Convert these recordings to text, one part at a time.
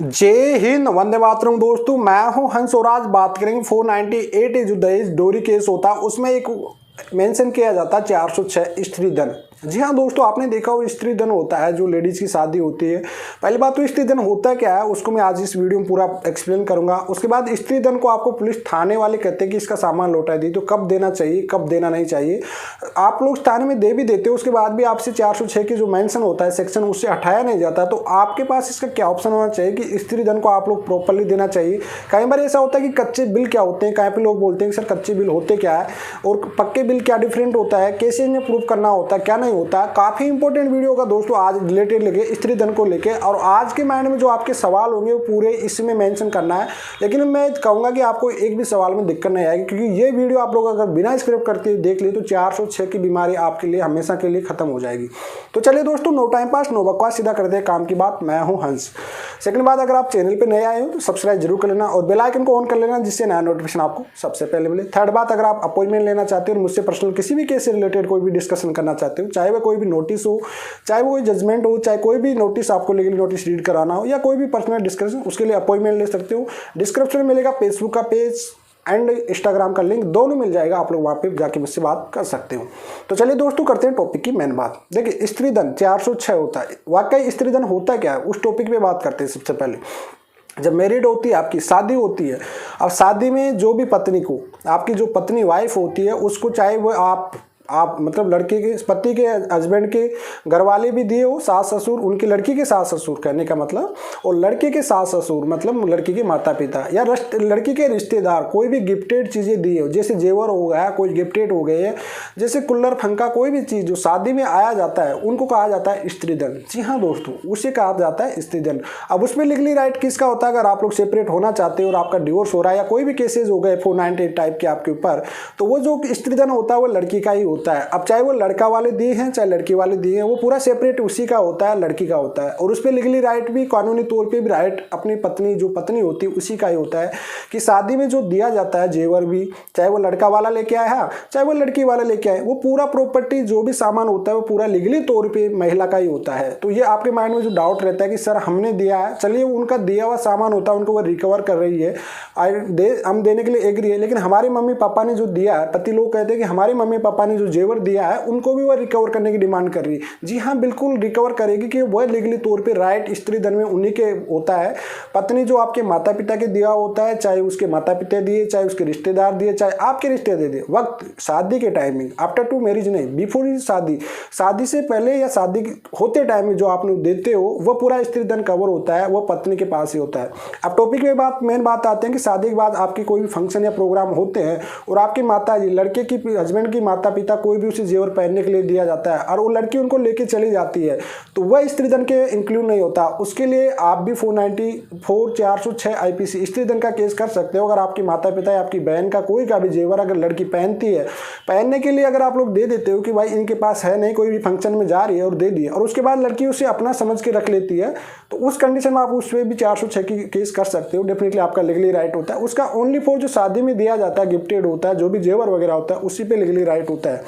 जय हिंद, वंदे मातरम। दोस्तों मैं हूं हंस और आज बात करेंगे 498 जो दहेज डोरी केस होता है उसमें एक मेंशन किया जाता है 406 स्त्री धन। जी हाँ दोस्तों, आपने देखा हो स्त्री धन होता है जो लेडीज की शादी होती है। पहली बात तो स्त्री धन होता क्या है उसको मैं आज इस वीडियो में पूरा एक्सप्लेन करूंगा। उसके बाद स्त्री धन को आपको पुलिस थाने वाले कहते हैं कि इसका सामान लौटा दी, तो कब देना चाहिए कब देना नहीं चाहिए। आप लोग थाने में दे भी देते हो, उसके बाद भी आपसे 406 की जो मेंशन होता है सेक्शन उससे हटाया नहीं जाता। तो आपके पास इसका क्या ऑप्शन होना चाहिए कि स्त्री धन को आप लोग प्रॉपरली देना चाहिए। कई बार ऐसा होता है कि कच्चे बिल क्या होते हैं, कहीं पे लोग बोलते हैं कि सर कच्चे बिल होते क्या है और पक्के बिल क्या डिफरेंट होता है, कैसे इन्हें प्रूफ करना होता है क्या नहीं होता है। काफी इंपॉर्टेंट वीडियो का दोस्तों आज रिलेटेड लेके स्त्री धन को लेके, और आज के माइंड में जो आपके सवाल होंगे वो पूरे इसमें मेंशन करना है। लेकिन मैं कहूंगा कि आपको एक भी सवाल में दिक्कत नहीं आएगी, क्योंकि ये वीडियो आप लोग अगर बिना स्क्रिप्ट करते देख ले तो 406 की बीमारी आपके लिए हमेशा के लिए खत्म हो जाएगी। तो चलिए दोस्तों, नो टाइम पास नो बकवास, सीधा करते हैं काम की बात। मैं हूं हंस। सेकंड बात, अगर आप चैनल पे नए आए हो तो सब्सक्राइब जरूर कर लेना और बेल आइकन को ऑन कर लेना, जिससे नया नोटिफिकेशन आपको सबसे पहले मिले। थर्ड बात, अगर आप अपॉइंटमेंट लेना चाहते हो और मुझसे पर्सनल किसी भी केस से रिलेटेड कोई भी डिस्कशन करना चाहते हो, चाहे वह कोई भी नोटिस हो, चाहे वो कोई जजमेंट हो, चाहे कोई भी नोटिस आपको लीगली नोटिस रीड कराना हो, या कोई भी पर्सनल डिस्कशन, उसके लिए अपॉइंटमेंट ले सकते हो। डिस्क्रिप्शन में मिलेगा फेसबुक का पेज एंड इंस्टाग्राम का लिंक, दोनों मिल जाएगा। आप लोग वहाँ पे जाके मुझसे बात कर सकते हो। तो चलिए दोस्तों, करते हैं टॉपिक की मेन बात। देखिए, स्त्री धन 406 होता है। वाकई स्त्री धन होता क्या है उस टॉपिक पे बात करते हैं। सबसे पहले जब मैरिड होती है, आपकी शादी होती है, अब शादी में जो भी पत्नी को, आपकी जो पत्नी वाइफ होती है, उसको चाहे वो आप मतलब लड़के के पति के हस्बैंड के घर वाले भी दिए हो, सास ससुर, उनकी लड़की के सास ससुर कहने का मतलब, और लड़के के सास ससुर मतलब लड़की के माता पिता, या लड़की के रिश्तेदार कोई भी गिफ्टेड चीज़ें दी हो, जैसे जेवर हो गया, कोई गिफ्टेड हो गए, जैसे कुल्लर फंका, कोई भी चीज़ जो शादी में आया जाता है उनको कहा जाता है स्त्री धन। जी हाँ दोस्तों, उसे कहा जाता है स्त्री धन। अब उसमें लीगली राइट किसका होता है? अगर आप लोग सेपरेट होना चाहते हो और आपका डिवोर्स हो रहा है या कोई भी केसेज हो गए 498 टाइप के आपके ऊपर, तो वो जो स्त्री धन होता है वो लड़की का ही होता है। अब चाहे वो लड़का वाले दिए हैं चाहे लड़की वाले दिए हैं, वो पूरा सेपरेट उसी का होता है, लड़की का होता है। और उस पर लीगली राइट भी, कानूनी तौर पे भी राइट अपनी पत्नी, जो पत्नी होती है उसी का ही होता है कि शादी में जो दिया जाता है जेवर भी, चाहे वो लड़का वाला लेके आया चाहे वो लड़की वाला लेके आए, वो पूरा प्रॉपर्टी जो भी सामान होता है वो पूरा लीगली तौर पर महिला का ही होता है। तो ये आपके माइंड में जो डाउट रहता है कि सर हमने दिया है, चलिए उनका दिया हुआ सामान होता है, उनको वो रिकवर कर रही है, हम देने के लिए एग्री है, लेकिन हमारे मम्मी पापा ने जो दिया है, पति लोग कहते हैं कि हमारे मम्मी पापा ने जो जेवर दिया है उनको भी वह रिकवर करने की डिमांड कर रही है। जी हाँ, बिल्कुल रिकवर करेगी, कि वह लीगली तौर पे राइट स्त्री धन में उन्हीं के होता है। पत्नी जो आपके माता पिता के दिया होता है, चाहे उसके माता पिता दिए, चाहे उसके रिश्तेदार दिए, चाहे आपके रिश्तेदार दिए, वक्त शादी के टाइमिंग, आफ्टर टू मैरिज नहीं, बिफोर ही शादी, शादी से पहले या शादी होते टाइम में जो आप लोग देते हो वह पूरा स्त्री धन कवर होता है, वह पत्नी के पास ही होता है। अब टॉपिक में मेन बात आते हैं कि शादी के बाद आपकी कोई भी फंक्शन या प्रोग्राम होते हैं और आपकी माता जी, लड़के की हस्बैंड की माता पिता कोई भी उसे जेवर पहनने के लिए दिया जाता है और वो लड़की उनको लेके चली जाती है, तो वह स्त्री धन के इंक्लूड नहीं होता। उसके लिए आप भी 406 आईपीसी स्त्री धन का केस कर सकते हो। अगर आपकी माता पिता या आपकी बहन का कोई का भी जेवर अगर लड़की पहनती है, पहनने के लिए अगर आप लोग दे देते हो कि भाई इनके पास है नहीं, कोई भी फंक्शन में जा रही है और दे दिए, और उसके बाद लड़की उसे अपना समझ के रख लेती है, तो उस कंडीशन में आप उस पर भी 406 की केस कर सकते हो। डेफिनेटली आपका लीगली राइट होता है। उसका ओनली फॉर जो शादी में दिया जाता है, गिफ्टेड होता है, जो भी जेवर वगैरह होता है, उसी पे लीगली राइट होता है।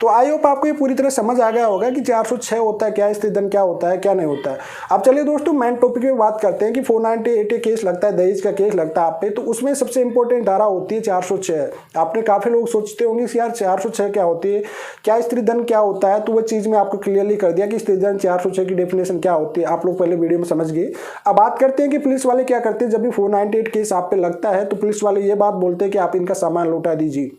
तो आई होप आपको ये पूरी तरह समझ आ गया होगा कि 406 होता है क्या, स्त्री धन क्या होता है क्या नहीं होता है। अब चलिए दोस्तों, मेन टॉपिक में बात करते हैं कि 498 केस लगता है, दहेज का केस लगता है आप पे, तो उसमें सबसे इंपॉर्टेंट धारा होती है 406। आपने काफी लोग सोचते होंगे कि यार 406 क्या होती है, क्या स्त्री धन क्या होता है, तो वो चीज में आपको क्लियरली कर दिया कि स्त्री धन 406 की डेफिनेशन क्या होती है। आप लोग पहले वीडियो में समझ गए। अब बात करते हैं कि पुलिस वाले क्या करते हैं। जब भी 498 केस आप पे लगता है तो पुलिस वाले ये बात बोलते हैं कि आप इनका सामान लौटा दीजिए।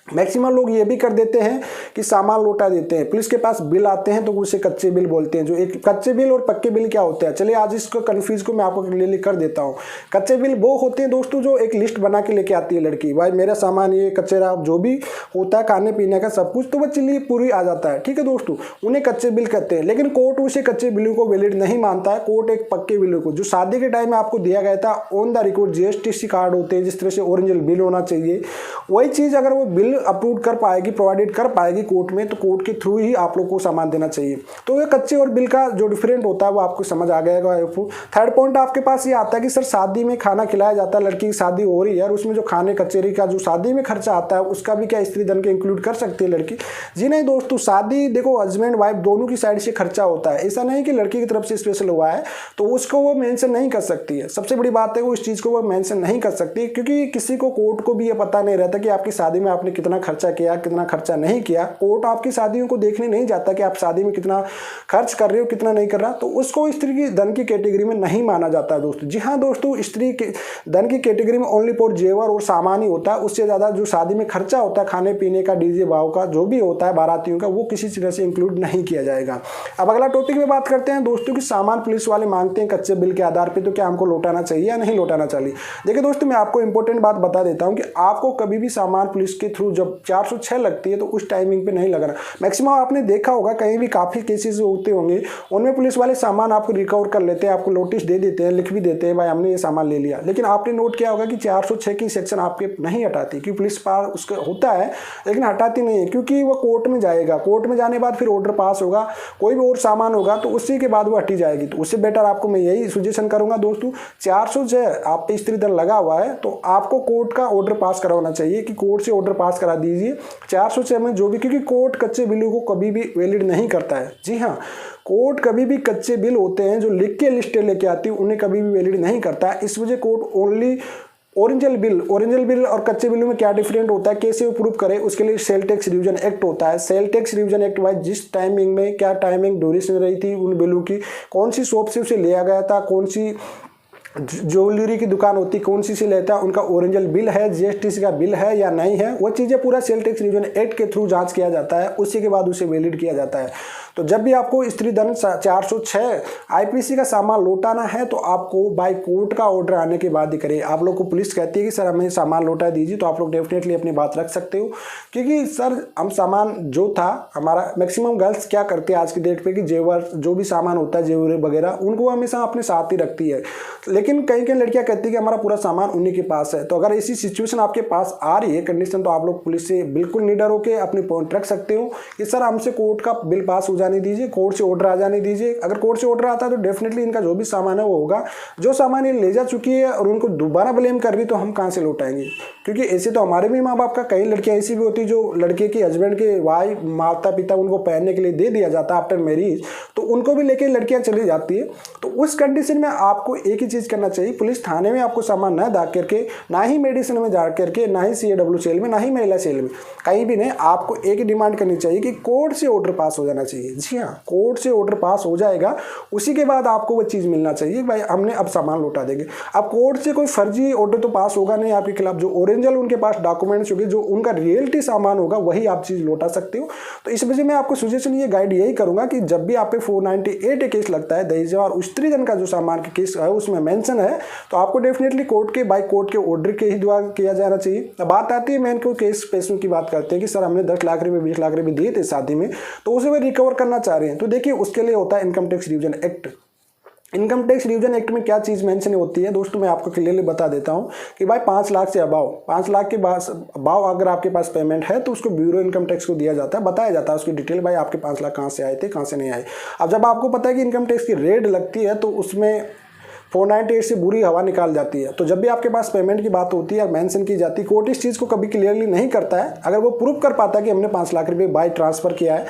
मैक्सिमम लोग ये भी कर देते हैं कि सामान लौटा देते हैं। पुलिस के पास बिल आते हैं तो उसे कच्चे बिल बोलते हैं। जो एक कच्चे बिल और पक्के बिल क्या होते हैं, चलिए आज इसको कंफ्यूज को मैं आपको क्लियरली कर देता हूँ। कच्चे बिल वो होते हैं दोस्तों जो एक लिस्ट बना के लेके आती है लड़की, भाई मेरा सामान ये कचरा जो भी होता है खाने पीने का सब कुछ, तो वो चलिए पूरी आ जाता है, ठीक है दोस्तों, उन्हें कच्चे बिल कहते हैं। लेकिन कोर्ट उसे कच्चे बिलों को वैलिड नहीं मानता है। कोर्ट एक पक्के बिलों को, जो शादी के टाइम में आपको दिया गया था on the record GSTC card होते हैं, जिस तरह से ओरिजिनल बिल होना चाहिए, वही चीज़ अगर वो बिल बिल अप्रूव कर पाएगी, प्रोवाइडेड कर पाएगी कोर्ट में, तो कोर्ट के थ्रू ही आप लोग को सामान देना चाहिए। तो ये कच्चे और बिल का जो डिफरेंट होता है वो आपको समझ आ गया होगा। थर्ड पॉइंट आपके पास ये आता है कि सर शादी में खाना खिलाया जाता है, लड़की की शादी हो रही है और उसमें जो खाने कचेरी का जो शादी में खर्चा आता है उसका भी क्या स्त्री धन के इंक्लूड कर सकती है लड़की? जी नहीं दोस्तों, शादी देखो हस्बैंड वाइफ दोनों की साइड से खर्चा होता है, ऐसा नहीं कि लड़की की तरफ से स्पेशल हुआ है तो उसको वो मेंशन नहीं कर सकती है। सबसे बड़ी बात है वो इस चीज़ को वो मेंशन नहीं कर सकती, क्योंकि किसी को कोर्ट को भी ये पता नहीं रहता कि आपकी शादी में आपने कितना खर्चा किया, कितना खर्चा नहीं किया। कोर्ट आपकी शादियों को देखने नहीं जाता कि आप शादी में कितना खर्च कर रहे हो, कितना नहीं कर रहा, तो उसको स्त्री की धन की कैटेगरी में नहीं माना जाता है दोस्तों। जी हाँ दोस्तों, स्त्री के धन की कैटेगरी में ओनली फॉर जेवर और सामान ही होता है, उससे ज़्यादा जो शादी में खर्चा होता है, खाने पीने का, डीजे भाव का जो भी होता है बारातियों का, वो किसी तरह से इंक्लूड नहीं किया जाएगा। अब अगला टॉपिक में बात करते हैं दोस्तों कि सामान पुलिस वाले मांगते हैं कच्चे बिल के आधार पर, तो क्या हमको लौटाना चाहिए या नहीं लौटाना चाहिए? देखिए दोस्तों, मैं आपको इंपॉर्टेंट बात बता देता हूं कि आपको कभी भी सामान पुलिस के थ्रू जब 406 लगती है तो उस टाइमिंग पे नहीं लगाना। मैक्सिमम आपने देखा होगा कहीं भी काफ़ी केसेस होते होंगे, उनमें पुलिस वाले सामान आपको रिकवर कर लेते हैं, आपको नोटिस दे देते हैं, लिख भी देते हैं भाई हमने ये सामान ले लिया। लेकिन आपने नोट किया होगा कि 406 की सेक्शन आपके नहीं हटाती, क्योंकि पुलिस पास उसका होता है लेकिन हटाती नहीं है, क्योंकि वो कोर्ट में जाएगा, कोर्ट में जाने के बाद फिर ऑर्डर पास होगा, कोई भी और सामान होगा तो उसी के बाद वो हटी जाएगी। तो उससे बेटर आपको मैं यही सजेशन करूंगा दोस्तों, 406 आप पे स्त्री धन लगा हुआ है तो आपको कोर्ट का ऑर्डर पास करवाना चाहिए कि कोर्ट से ऑर्डर पास करा दीजिए 406 में जो भी, क्योंकि कोर्ट कच्चे बिलों को कभी भी वैलिड नहीं करता है। जी हाँ, कोर्ट कभी भी कच्चे बिल होते हैं जो लिख के लिस्टें लेके आती है उन्हें कभी भी वैलिड नहीं करता है। इस वजह कोर्ट ओनली ओरिजिनल बिल और कच्चे बिलों में क्या डिफरेंट होता है, कैसे वो प्रूफ करे, उसके लिए सेल टैक्स रिवीजन एक्ट होता है। Sale tax revision act wise जिस टाइमिंग में क्या टाइमिंग ड्यूरेशन रही थी उन बिलों की, कौन सी शॉप से उसे लिया गया था, कौन सी ज्वेलरी की दुकान होती कौन सी से लेता है, उनका ओरिजिनल बिल है, जीएसटी का बिल है या नहीं है, वो चीज़ें पूरा सेल टैक्स रिवीजन एक्ट के थ्रू जांच किया जाता है, उसी के बाद उसे वैलिड किया जाता है। तो जब भी आपको स्त्री धन 406 आईपीसी का सामान लौटाना है तो आपको बाय कोर्ट का ऑर्डर आने के बाद ही करें। आप लोग को पुलिस कहती है कि सर हमें सामान लौटा दीजिए, तो आप लोग डेफिनेटली अपनी बात रख सकते हो, क्योंकि सर हम सामान जो था हमारा, मैक्सिमम गर्ल्स क्या करती है आज की डेट पे कि जेवर जो भी सामान होता है जेवर वगैरह उनको हमेशा अपने साथ ही रखती है, लेकिन कई कई लड़कियां कहती है कि हमारा पूरा सामान उन्हीं के पास है। तो अगर ऐसी सिचुएशन आपके पास आ रही है कंडीशन, तो आप लोग पुलिस से बिल्कुल निडर होकर अपनी पॉइंट रख सकते हो कि सर हमसे कोर्ट का बिल पास हो जाने दीजिए, कोर्ट से ऑर्डर आ जाने दीजिए। अगर कोर्ट से ऑर्डर आता है तो डेफिनेटली इनका जो भी सामान है वो होगा, जो सामान ये ले जा चुकी है और उनको दोबारा ब्लेम कर रही तो हम कहाँ से लौटाएंगे, क्योंकि ऐसे तो हमारे भी माँ बाप का, कई लड़कियां ऐसी भी होती जो लड़के के हस्बैंड के वाइफ माता पिता उनको पहनने के लिए दे दिया जाता है आफ्टर मैरिज, तो उनको भी लेके लड़कियां चली जाती है। तो उस कंडीशन में आपको एक ही चीज़ करना चाहिए, पुलिस थाने में आपको सामान ना दा करके, ना ही मेडिसिन में जा करके, ना ही CAW सेल में, ना ही महिला सेल में, कहीं भी नहीं, आपको एक ही डिमांड करनी चाहिए कि कोर्ट से ऑर्डर पास हो जाना चाहिए। जी हाँ, कोर्ट से ऑर्डर पास हो जाएगा, उसी के बाद आपको वो चीज़ मिलना चाहिए भाई हमने अब सामान लौटा देंगे। अब कोर्ट से कोई फर्जी ऑर्डर तो पास होगा नहीं आपके खिलाफ, जो ओरिजिनल उनके पास डॉक्यूमेंट्स होंगे, जो उनका रियलिटी सामान होगा वही आप चीज़ लौटा सकते हो। तो इस वजह मैं आपको सजेशन ये गाइड यही करूंगा कि जब भी आप पे 498 केस लगता है दहेज और स्त्री धन का जो सामान का केस है उसमें मेंशन है, तो आपको डेफिनेटली कोर्ट के बाय कोर्ट के ऑर्डर के ही द्वारा किया जाना चाहिए। अब बात आती है मेन को केस पैसों की बात करते हैं कि सर हमने 10 लाख रुपये 20 लाख रुपये दिए थे शादी में, तो उसे वे रिकवर करना चाह रहे हैं। तो देखिए उसके लिए होता है income tax revision act. Income tax revision act में क्या चीज़ मेंशन होती है दोस्तों, मैं आपको क्लियरली बता देता हूं कि भाई 5 लाख से अबाव, 5 लाख के अबाव अगर आपके पास पेमेंट है तो उसको ब्यूरो इनकम टैक्स को दिया जाता है, बताया जाता है उसकी डिटेल, भाई आपके 5 लाख कहाँ से आए थे, कहाँ से नहीं आए। अब जब आपको पता है कि इनकम टैक्स की रेड लगती है तो उसमें 498 से बुरी हवा निकाल जाती है। तो जब भी आपके पास पेमेंट की बात होती है, मेंशन की जाती है, कोर्ट इस चीज़ को कभी क्लियरली नहीं करता है। अगर वो प्रूव कर पाता है कि हमने 5 लाख रुपये बाय ट्रांसफ़र किया है,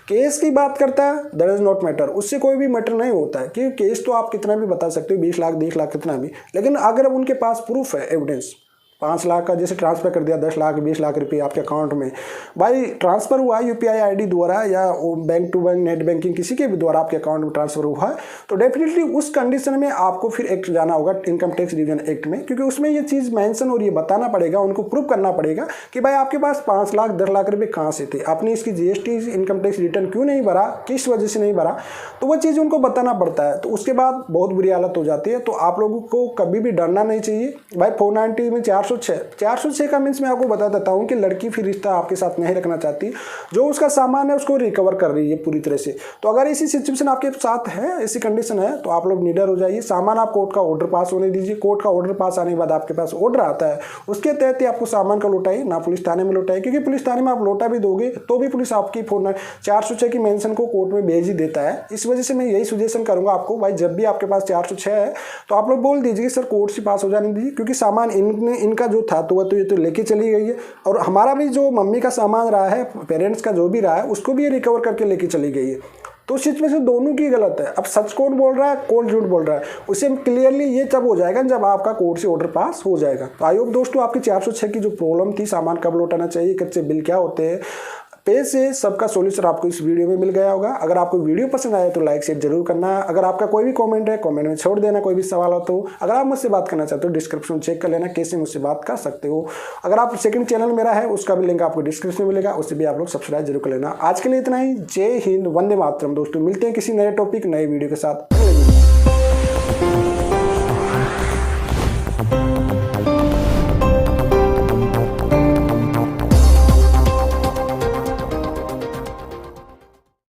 केस की बात करता है, दैट इज नॉट मैटर, उससे कोई भी मैटर नहीं होता है, क्योंकि केस तो आप कितना भी बता सकते हो, 20 लाख 20 लाख कितना भी, लेकिन अगर उनके पास प्रूफ है, एविडेंस, 5 लाख का जैसे ट्रांसफ़र कर दिया, 10 लाख 20 लाख रुपये आपके अकाउंट में, भाई ट्रांसफ़र हुआ है UPI ID द्वारा या bank to bank net banking किसी के भी द्वारा आपके अकाउंट में ट्रांसफ़र हुआ है, तो डेफिनेटली उस कंडीशन में आपको फिर एक्ट जाना होगा इनकम टैक्स रिवीजन एक्ट में, क्योंकि उसमें ये चीज़ मेंशन और ये बताना पड़ेगा, उनको प्रूव करना पड़ेगा कि भाई आपके पास 5 लाख 10 लाख रुपये कहाँ से थे, आपने इसकी GST इनकम टैक्स रिटर्न क्यों नहीं भरा, किस वजह से नहीं भरा, तो वो चीज़ उनको बताना पड़ता है। तो उसके बाद बहुत बुरी हालत हो जाती है। तो आप लोगों को कभी भी डरना नहीं चाहिए भाई, 490 में 400 406 का मीन्स मैं आपको बता देता हूँ कि लड़की फिर रिश्ता आपके साथ नहीं रखना चाहती, जो उसका सामान है उसको रिकवर कर रही है पूरी तरह से। तो अगर ऐसी सिचुएशन आपके साथ है, ऐसी कंडीशन है, तो आप लोग निडर हो जाइए। सामान आप कोर्ट का ऑर्डर पास होने दीजिए। कोर्ट का ऑर्डर पास आने के बाद आपके पास ऑर्डर आता है, उसके तहत ही आपको सामान का लौटाइए, ना पुलिस थाने में लौटाइए, क्योंकि पुलिस थाने में आप लौटा भी दोगे तो भी पुलिस आपकी 406 की मेंशन को कोर्ट में भेज ही देता है। इस वजह से मैं यही सजेशन करूंगा आपको, भाई जब भी आपके पास 406 है तो आप लोग बोल दीजिए सर कोर्ट से पास हो जाने दीजिए, क्योंकि सामान इनका जो था तो वह तो ये तो लेके चली गई है, और हमारा भी जो मम्मी का सामान रहा है, पेरेंट्स का जो भी रहा है, उसको भी ये रिकवर करके लेके चली गई है। तो इस सिचुएशन दोनों की गलत है। अब सच कौन बोल रहा है, कौन झूठ बोल रहा है, उसे क्लियरली ये तब हो जाएगा जब आपका कोर्ट से ऑर्डर पास हो जाएगा। तो आई होप दोस्तों आपकी 406 की जो प्रॉब्लम थी, सामान कब लौटाना चाहिए, कच्चे बिल क्या होते हैं, पे से सबका सॉल्यूशन आपको इस वीडियो में मिल गया होगा। अगर आपको वीडियो पसंद आए तो लाइक शेयर जरूर करना। अगर आपका कोई भी कमेंट है, कमेंट में छोड़ देना। कोई भी सवाल हो तो अगर आप मुझसे बात करना चाहते हो डिस्क्रिप्शन चेक कर लेना, कैसे मुझसे बात कर सकते हो। अगर आप सेकंड चैनल मेरा है, उसका भी लिंक आपको डिस्क्रिप्शन में मिलेगा, उससे भी आप लोग सब्सक्राइब जरूर कर लेना। आज के लिए इतना ही। जय हिंद, वंदे मातरम दोस्तों। मिलते हैं किसी नए टॉपिक, नए वीडियो के साथ।